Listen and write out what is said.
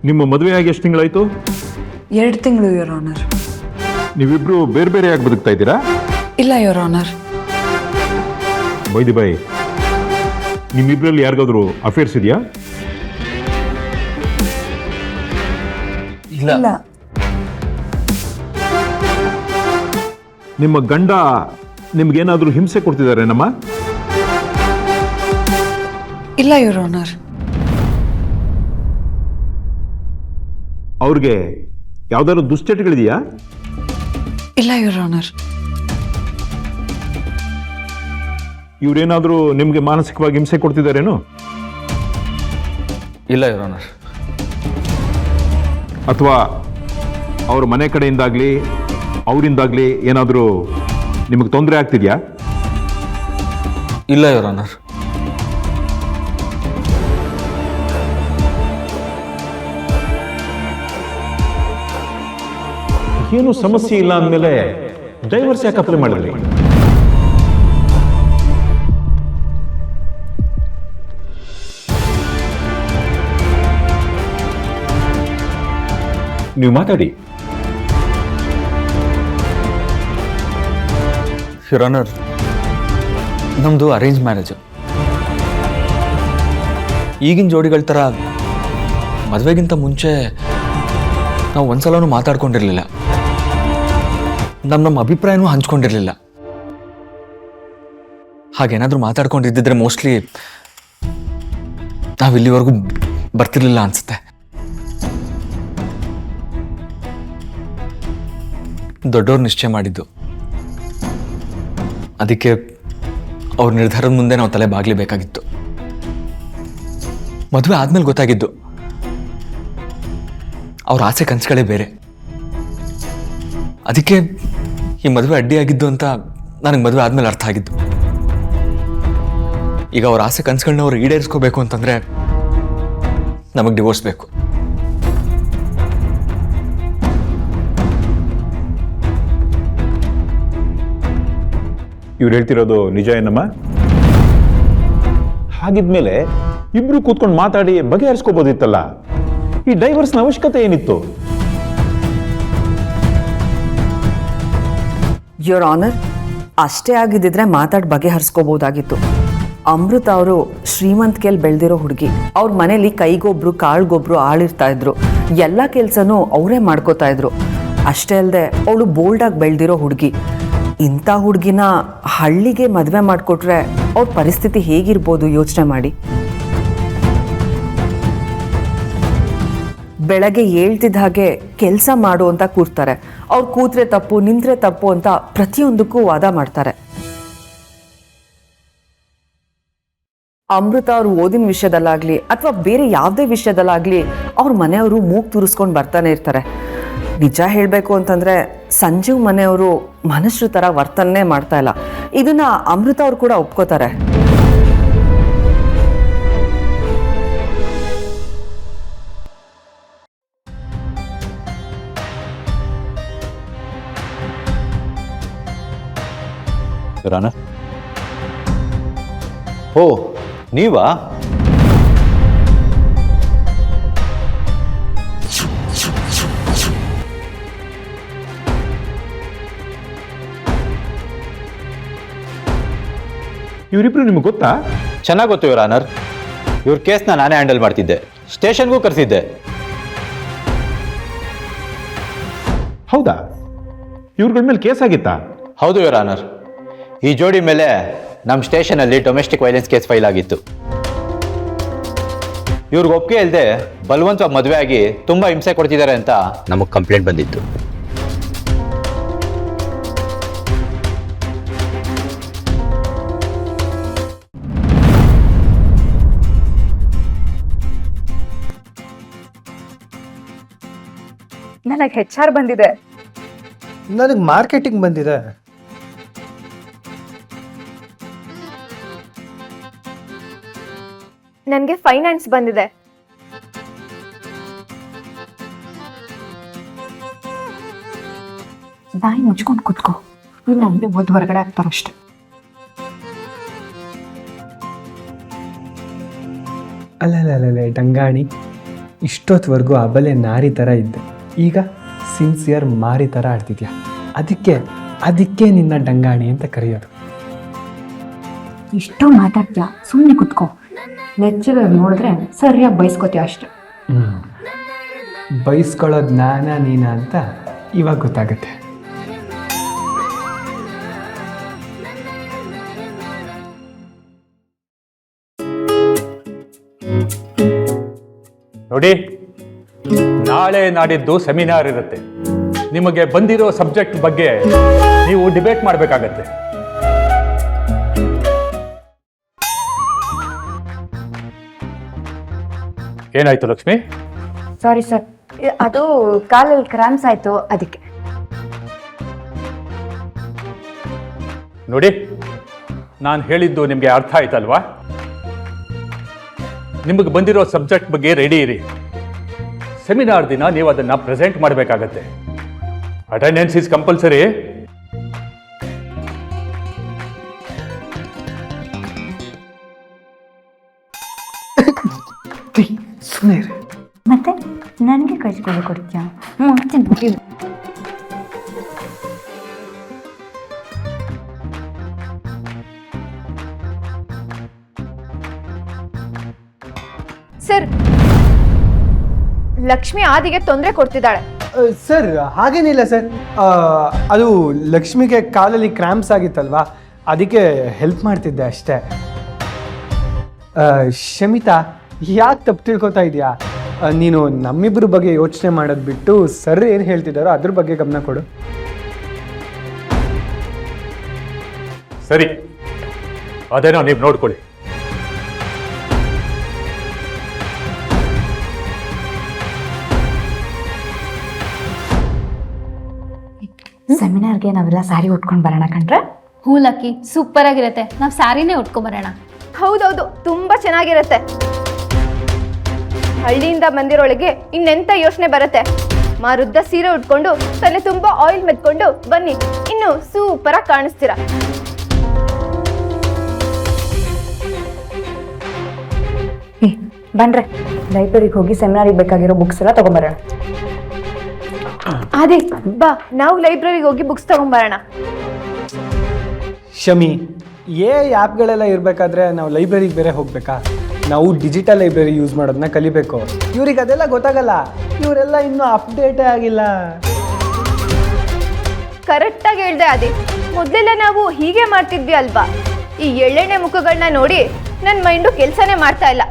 ನಿಮ್ಮ ಮದುವೆಯಾಗಿ ಎಷ್ಟು ತಿಂಗಳಾಯ್ತು? 2 ತಿಂಗಳು ಯುವರ್ ಆನರ್. ನೀವಿಬ್ರು ಬೇರೆ ಬೇರೆಯಾಗಿ ಬದುಕ್ತಾ ಇದ್ದೀರಾ? ಇಲ್ಲ ಯುವರ್ ಆನರ್. ಬೈದಿ ಬಾಯ್, ನಿಮ್ಮಿಬ್ರಲ್ಲಿ ಯಾರಿಗಾದ್ರೂ ಅಫೇರ್ಸ್ ಇದೆಯಾ? ಇಲ್ಲ. ನಿಮ್ಮ ಗಂಡ ನಿಮ್ಗೇನಾದ್ರೂ ಹಿಂಸೆ ಕೊಡ್ತಿದ್ದಾರೆ ನಮ್ಮ? ಇಲ್ಲ ಯುವರ್ ಆನರ್. ಅವ್ರಿಗೆ ಯಾವ್ದಾದ್ರು ದುಶ್ಚಟಗಳಿದೆಯಾ? ಇಲ್ಲ ಯುವರ್ ಆನರ್. ಇವ್ರೇನಾದ್ರೂ ನಿಮ್ಗೆ ಮಾನಸಿಕವಾಗಿ ಹಿಂಸೆ ಕೊಡ್ತಿದ್ದಾರೇನು? ಇಲ್ಲ ಯುವರ್ ಆನರ್. ಅಥವಾ ಅವ್ರ ಮನೆ ಕಡೆಯಿಂದಾಗ್ಲಿ ಅವರಿಂದಾಗ್ಲಿ ಏನಾದರೂ ನಿಮಗೆ ತೊಂದರೆ ಆಗ್ತಿದ್ಯಾ? ಇಲ್ಲ ಯುವರ್ ಆನರ್. ಏನು ಸಮಸ್ಯೆ ಇಲ್ಲ ಅಂದಮೇಲೆ ಡೈವರ್ಸ್ ಯಾಕೆ ಅಪ್ಲೈ ಮಾಡಿದ್ರಿ? ನೀವು ಮಾತಾಡಿ. ಯುವರ್ ಆನರ್, ನಮ್ಮದು ಅರೇಂಜ್ ಮ್ಯಾರೇಜು. ಈಗಿನ ಜೋಡಿಗಳ ಥರ ಮದುವೆಗಿಂತ ಮುಂಚೆ ನಾವು ಒಂದ್ಸಲನೂ ಮಾತಾಡ್ಕೊಂಡಿರಲಿಲ್ಲ. ನಮ್ಮ ಅಭಿಪ್ರಾಯನೂ ಹಂಚ್ಕೊಂಡಿರಲಿಲ್ಲ. ಹಾಗೇನಾದರೂ ಮಾತಾಡ್ಕೊಂಡಿದ್ದಿದ್ರೆ ಮೋಸ್ಟ್ಲಿ ನಾವು ಇಲ್ಲಿವರೆಗೂ ಬರ್ತಿರ್ಲಿಲ್ಲ ಅನ್ಸುತ್ತೆ. ದೊಡ್ಡವ್ರು ನಿಶ್ಚಯ ಮಾಡಿದ್ದು, ಅದಕ್ಕೆ ಅವ್ರ ನಿರ್ಧಾರದ ಮುಂದೆ ನಾವು ತಲೆ ಬಾಗ್ಲೇಬೇಕಾಗಿತ್ತು. ಮದುವೆ ಆದ್ಮೇಲೆ ಗೊತ್ತಾಗಿದ್ದು ಅವ್ರ ಆಸೆ ಕನಸುಗಳೇ ಬೇರೆ. ಅದಕ್ಕೆ ಈ ಮದುವೆ ಅಡ್ಡಿಯಾಗಿದ್ದು ಅಂತ ನನಗೆ ಮದುವೆ ಆದ್ಮೇಲೆ ಅರ್ಥ ಆಗಿದ್ದು. ಈಗ ಅವ್ರ ಆಸೆ ಕನಸುಗಳನ್ನ ಅವ್ರು ಈಡೇರಿಸ್ಕೋಬೇಕು ಅಂತಂದ್ರೆ ನಮಗೆ ಡಿವೋರ್ಸ್ ಬೇಕು. ಇವ್ರು ಹೇಳ್ತಿರೋದು ನಿಜ ಏನಮ್ಮ? ಹಾಗಿದ್ಮೇಲೆ ಇಬ್ರು ಕೂತ್ಕೊಂಡು ಮಾತಾಡಿ ಬಗೆಹರಿಸ್ಕೋಬೋದಿತ್ತಲ್ಲ. ಈ ಡೈವರ್ಸ್ನ ಅವಶ್ಯಕತೆ ಏನಿತ್ತು? ಯುವರ್ ಆನರ್, ಅಷ್ಟೇ ಆಗಿದ್ದಿದ್ರೆ ಮಾತಾಡಿ ಬಗೆಹರಿಸ್ಕೋಬೋದಾಗಿತ್ತು. ಅಮೃತ ಅವರು ಶ್ರೀಮಂತಿಕೆಯಲ್ಲಿ ಬೆಳೆದಿರೋ ಹುಡುಗಿ. ಅವ್ರ ಮನೇಲಿ ಕೈಗೊಬ್ರು ಕಾಳ್ಗೊಬ್ರು ಆಳಿರ್ತಾ ಇದ್ರು. ಎಲ್ಲ ಕೆಲಸನೂ ಅವರೇ ಮಾಡ್ಕೋತಾ ಇದ್ರು. ಅಷ್ಟೇ ಅಲ್ಲದೆ ಅವಳು ಬೋಲ್ಡಾಗಿ ಬೆಳೆದಿರೋ ಹುಡುಗಿ. ಇಂಥ ಹುಡುಗಿನ ಹಳ್ಳಿಗೆ ಮದುವೆ ಮಾಡಿಕೊಟ್ರೆ ಅವ್ರ ಪರಿಸ್ಥಿತಿ ಹೇಗಿರ್ಬೋದು ಯೋಚನೆ ಮಾಡಿ. ಬೆಳಗ್ಗೆ ಹೇಳ್ತಿದ್ದ ಹಾಗೆ ಕೆಲಸ ಮಾಡು ಅಂತ ಕೂರ್ತಾರೆ. ಅವ್ರು ಕೂತ್ರೆ ತಪ್ಪು, ನಿಂತ್ರೆ ತಪ್ಪು ಅಂತ ಪ್ರತಿಯೊಂದಕ್ಕೂ ವಾದ ಮಾಡ್ತಾರೆ. ಅಮೃತ ಅವ್ರು ಓದಿನ ವಿಷಯದಲ್ಲಾಗ್ಲಿ ಅಥವಾ ಬೇರೆ ಯಾವುದೇ ವಿಷಯದಲ್ಲಾಗ್ಲಿ ಅವ್ರ ಮನೆಯವರು ಮೂಗು ತೂರಿಸ್ಕೊಂಡು ಬರ್ತಾನೆ ಇರ್ತಾರೆ. ನಿಜ ಹೇಳಬೇಕು ಅಂತಂದ್ರೆ ಸಂಜೀವ್ ಮನೆಯವರು ಮನುಷ್ಯರ ಥರ ವರ್ತನೆ ಮಾಡ್ತಾ ಇಲ್ಲ. ಇದನ್ನ ಅಮೃತ ಅವ್ರು ಕೂಡ ಒಪ್ಕೋತಾರೆ. ಓ, ನೀವಾ? ಇವರಿಬ್ರು ನಿಮ್ಗೆ ಗೊತ್ತಾ? ಚೆನ್ನಾಗಿ ಗೊತ್ತು ಯುವರ್ ಆನರ್. ಇವ್ರ ಕೇಸ್ನ ನಾನೇ ಹ್ಯಾಂಡಲ್ ಮಾಡ್ತಿದ್ದೆ. ಸ್ಟೇಷನ್ಗೂ ಕರೆಸಿದ್ದೆ. ಹೌದಾ? ಇವ್ರಗಳ ಮೇಲೆ ಕೇಸ್ ಆಗಿತ್ತಾ? ಹೌದು ಯುವರ್ ಆನರ್. ಈ ಜೋಡಿ ಮೇಲೆ ನಮ್ಮ ಸ್ಟೇಷನಲ್ಲಿ ಡೊಮೆಸ್ಟಿಕ್ ವೈಲೆನ್ಸ್ ಕೇಸ್ ಫೈಲ್ ಆಗಿತ್ತು. ಇವ್ರಿಗೆ ಒಪ್ಪಿಗೆ ಇಲ್ಲದೆ ಬಲವಂತವಾಗಿ ಮದುವೆ ಆಗಿ ತುಂಬ ಹಿಂಸೆ ಕೊಡ್ತಿದ್ದಾರೆ ಅಂತ ನಮಗೆ ಕಂಪ್ಲೇಂಟ್ ಬಂದಿತ್ತು. ನನಗೆ HR ಬಂದಿದೆ. ನನಗೆ ಮಾರ್ಕೆಟಿಂಗ್ ಬಂದಿದೆ. ನನಗೆ ಫೈನಾನ್ಸ್ ಬಂದಿದೆ. ಬಾಯಿ ಮುಚ್ಕೊಂಡು ಕುತ್ಕೋ. ಇಲ್ಲ ಅಂದ್ರೆ ಓದ್ ಹೊರಗಡೆ ಆಗ್ತಾರಷ್ಟೆ. ಅಲ್ಲ ಡಂಗಾಣಿ, ಇಷ್ಟೊತ್ತವರೆಗೂ ಅಬಲೆ ನಾರಿ ಥರ ಇದ್ದೆ, ಈಗ ಸಿನ್ಸಿಯರ್ ಮಾರಿ ಥರ ಆಡ್ತಿದ್ಯಾ. ಅದಕ್ಕೆ ನಿನ್ನ ಡಂಗಾಣಿ ಅಂತ ಕರೆಯೋದು. ಇಷ್ಟು ಮಾತಾಡ್ತೀಯ, ಸುಮ್ಮನೆ ಕುತ್ಕೋ. ನೆಚ್ಚಿಗೆ ನೋಡಿದ್ರೆ ಸರಿಯಾಗಿ ಬಯಸ್ಕೋತೀಯ ಅಷ್ಟೆ. ಬೈಸ್ಕೊಳ್ಳೋದು ನೀನ ಅಂತ ಇವಾಗ ಗೊತ್ತಾಗುತ್ತೆ. ನೋಡಿ, ನಾಳೆ ನಾಡಿದ್ದು ಸೆಮಿನಾರ್ ಇರುತ್ತೆ. ನಿಮಗೆ ಬಂದಿರೋ ಸಬ್ಜೆಕ್ಟ್ ಬಗ್ಗೆ ನೀವು ಡಿಬೇಟ್ ಮಾಡಬೇಕಾಗತ್ತೆ. ಏನಾಯ್ತು ಲಕ್ಷ್ಮಿ? ಸಾರಿ ಸರ್, ಅದು ಕಾಲಲ್ಲಿ ಕ್ರಾಂಪ್ಸ್ ಆಯ್ತು, ಅದಕ್ಕೆ. ನೋಡಿ, ನಾನು ಹೇಳಿದ್ದು ನಿಮಗೆ ಅರ್ಥ ಆಯ್ತಲ್ವಾ? ನಿಮಗೆ ಬಂದಿರೋ ಸಬ್ಜೆಕ್ಟ್ ಬಗ್ಗೆ ರೆಡಿ ಇರಿ. ಸೆಮಿನಾರ್ ದಿನ ನೀವು ಅದನ್ನ ಪ್ರೆಸೆಂಟ್ ಮಾಡಬೇಕಾಗತ್ತೆ. Attendance is compulsory. ಮತ್ತೆ ನನಗೆ ಕಳ್ಸ್ಕೊಂಡು ಕೊಡ್ತೀಯ? ಸರ್, ಲಕ್ಷ್ಮಿ ಆದಿಗೆ ತೊಂದರೆ ಕೊಡ್ತಿದ್ದಾಳೆ. ಸರ್ ಹಾಗೇನಿಲ್ಲ ಸರ್, ಅದು ಲಕ್ಷ್ಮಿಗೆ ಕಾಲಲ್ಲಿ ಕ್ರ್ಯಾಂಪ್ಸ್ ಆಗಿತ್ತಲ್ವಾ, ಅದಕ್ಕೆ ಹೆಲ್ಪ್ ಮಾಡ್ತಿದ್ದೆ ಅಷ್ಟೇ. ಶಮಿತಾ, ಯಾಕೆ ತಪ್ಪು ತಿಳ್ಕೊತಾ ಇದೆಯಾ? ನೀನು ನಮ್ಮಿಬ್ಬರ ಬಗ್ಗೆ ಯೋಚನೆ ಮಾಡೋದು ಬಿಟ್ಟು ಸರ್ ಏನು ಹೇಳ್ತಿದ್ದಾರೋ ಅದ್ರ ಬಗ್ಗೆ ಗಮನ ಕೊಡು. ಸರಿ, ಅದೇನೋ ನೀವು ನೋಡ್ಕೊಳ್ಳಿ. ಸೆಮಿನಾರ್ಗೆ ನಾವೆಲ್ಲ ಸ್ಯಾರಿ ಉಟ್ಕೊಂಡು ಬರೋಣ ಕಣ್ರೆ. ಹ್ಞೂ ಲಕ್ಕಿ, ಸೂಪರ್ ಆಗಿರುತ್ತೆ. ನಾವು ಸ್ಯಾರಿನೇ ಉಟ್ಕೊಂಬರೋಣ. ಹೌದೌದು, ತುಂಬಾ ಚೆನ್ನಾಗಿರುತ್ತೆ. ಹಳ್ಳಿಯಿಂದ ಬಂದಿರೋಳಿಗೆ ಇನ್ನೆಂತ ಯೋಚನೆ ಬರುತ್ತೆ? ಮಾರುದ್ದ ಸೀರೆ ಉಟ್ಕೊಂಡು ತಲೆ ತುಂಬಾ ಆಯಿಲ್ ಮೆತ್ಕೊಂಡು ಬನ್ನಿ, ಇನ್ನು ಸೂಪರ್ ಆಗಿ ಕಾಣಿಸ್ತೀರಾ. ಬನ್ರೆ, ಲೈಬ್ರರಿಗೆ ಹೋಗಿ ಸೆಮಿನಾರಿಗೆ ಬೇಕಾಗಿರೋ ಬುಕ್ಸ್ ಎಲ್ಲ ತಗೊಂಬರೋಣ. ಅದೇ ಬಾ, ನಾವು ಲೈಬ್ರರಿಗೆ ಹೋಗಿ ಬುಕ್ಸ್ ತಗೊಂಬರೋಣ. ಶಮಿ, ಆ್ಯಪ್ಗಳೆಲ್ಲ ಇರಬೇಕಾದ್ರೆ ನಾವು ಲೈಬ್ರರಿಗೆ ಬೇರೆ ಹೋಗ್ಬೇಕಾ? ನಾವು ಡಿಜಿಟಲ್ ಲೈಬ್ರರಿ ಯೂಸ್ ಮಾಡೋದನ್ನ ಕಲಿಬೇಕು. ಇವ್ರಿಗೆ ಅದೆಲ್ಲ ಗೊತ್ತಾಗಲ್ಲ, ಇವರೆಲ್ಲ ಇನ್ನೂ ಅಪ್ಡೇಟೇ ಆಗಿಲ್ಲ. ಕರೆಕ್ಟಾಗಿ ಹೇಳ್ದೆ ಅದೇ. ಮೊದಲೆಲ್ಲ ನಾವು ಹೀಗೆ ಮಾಡ್ತಿದ್ವಿ ಅಲ್ವಾ? ಈ ಎಳ್ಳೆಣ್ಣೆ ಮುಖಗಳನ್ನ ನೋಡಿ ನನ್ನ ಮೈಂಡು ಕೆಲಸನೇ ಮಾಡ್ತಾ ಇಲ್ಲ.